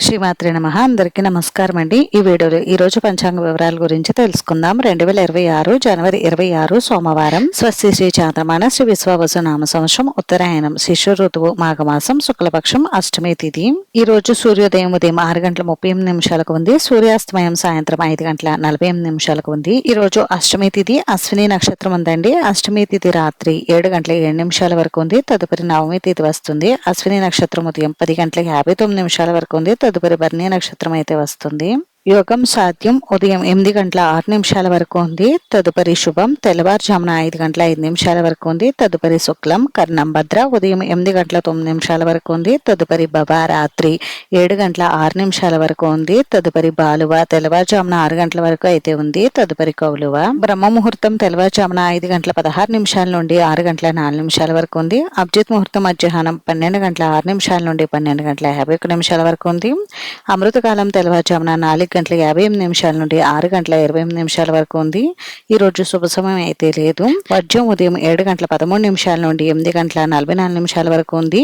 శ్రీమాత్రే నమః. అందరికీ నమస్కారం అండి. ఈ వీడియోలో ఈ రోజు పంచాంగ వివరాల గురించి తెలుసుకుందాం. 2026 జనవరి 26 సోమవారం. స్వస్తి శ్రీ చాంద్రమాన శ్రీ విశ్వావసు నామ సంవత్సరం ఉత్తరాయణం శిశు ఋతువు మాఘమాసం శుక్లపక్షం అష్టమి తిథి. ఈ రోజు సూర్యోదయం ఉదయం 6 గంటల 38 నిమిషాలకు ఉంది. సూర్యాస్తమయం సాయంత్రం 5 గంటల 48 నిమిషాలకు ఉంది. ఈ రోజు అష్టమి తిథి అశ్విని నక్షత్రం ఉందండి. అష్టమి తిథి రాత్రి 7 గంటల 7 నిమిషాల వరకు ఉంది. తదుపరి నవమి తిథి వస్తుంది. అశ్విని నక్షత్రం ఉదయం 10 గంటల 59 నిమిషాల వరకు ఉంది. తదుపరి భరణి నక్షత్రం అయితే వస్తుంది. యోగం సాధ్యం ఉదయం 8 గంటల 6 నిమిషాల వరకు ఉంది. తదుపరి శుభం తెల్లవారుజామున 5 గంటల 5 నిమిషాల వరకు ఉంది. తదుపరి శుక్లం కర్ణం భద్ర ఉదయం 8 గంటల 9 నిమిషాల వరకు ఉంది. తదుపరి బభ రాత్రి 7 గంటల 6 నిమిషాల వరకు ఉంది. తదుపరి బాలువ తెల్లవారుజామున 6 గంటల వరకు అయితే ఉంది. తదుపరి కౌలువ బ్రహ్మ ముహూర్తం తెల్లవారుజామున 5 గంటల 16 నిమిషాల నుండి 6 గంటల 4 నిమిషాల వరకు ఉంది. అభిజిత్ ముహూర్తం మధ్యాహ్నం 12 గంటల 6 నిమిషాల నుండి 12 గంటల 51 నిమిషాల వరకు ఉంది. అమృతకాలం తెల్లవారుజామున 4 గంటల 58 నిమిషాల నుండి 6 గంటల 28 నిమిషాల వరకు ఉంది. ఈ రోజు శుభ సమయం అయితే లేదు. వర్జం ఉదయం 7 గంటల 13 నిమిషాల నుండి 8 గంటల 44 నిమిషాల వరకు ఉంది.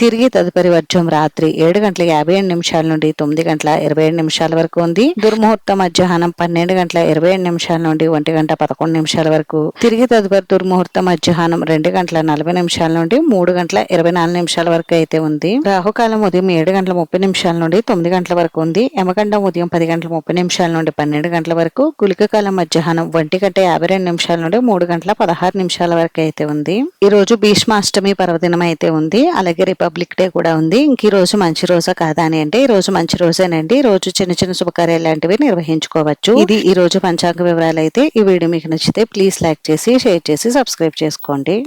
తిరిగి తదుపరి వర్జం రాత్రి 7 గంటల 57 నిమిషాల నుండి 9 గంటల 27 నిమిషాల వరకు ఉంది. దుర్ముహూర్తం మధ్యాహ్నం 12 గంటల 27 నిమిషాల నుండి 1 గంట 11 నిమిషాల వరకు. తిరిగి తదుపరి దుర్ముహూర్తం మధ్యాహ్నం 2 గంటల 40 నిమిషాల నుండి 3 గంటల 24 నిమిషాల వరకు అయితే ఉంది. రాహుకాలం ఉదయం 7 గంటల 30 నిమిషాల నుండి 9 గంటల వరకు ఉంది. యమగండం ఉదయం 10 గంటల 30 నిమిషాల నుండి 12 గంటల వరకు. గుళిక కాలం మధ్యాహ్నం 1 గంట 52 నిమిషాల నుండి 3 గంటల 16 నిమిషాల వరకు అయితే ఉంది. ఈ రోజు భీష్మాష్టమి పర్వదినం అయితే ఉంది. అలాగే రిపబ్లిక్ డే కూడా ఉంది. ఇంక ఈ రోజు మంచి రోజా కాదా అని అంటే ఈ రోజు మంచి రోజేనండి. ఈ రోజు చిన్న చిన్న శుభకార్యాలు లాంటివి నిర్వహించుకోవచ్చు. ఇది ఈ రోజు పంచాంగ వివరాలు అయితే. ఈ వీడియో మీకు నచ్చితే ప్లీజ్ లైక్ చేసి షేర్ చేసి సబ్స్క్రైబ్ చేసుకోండి.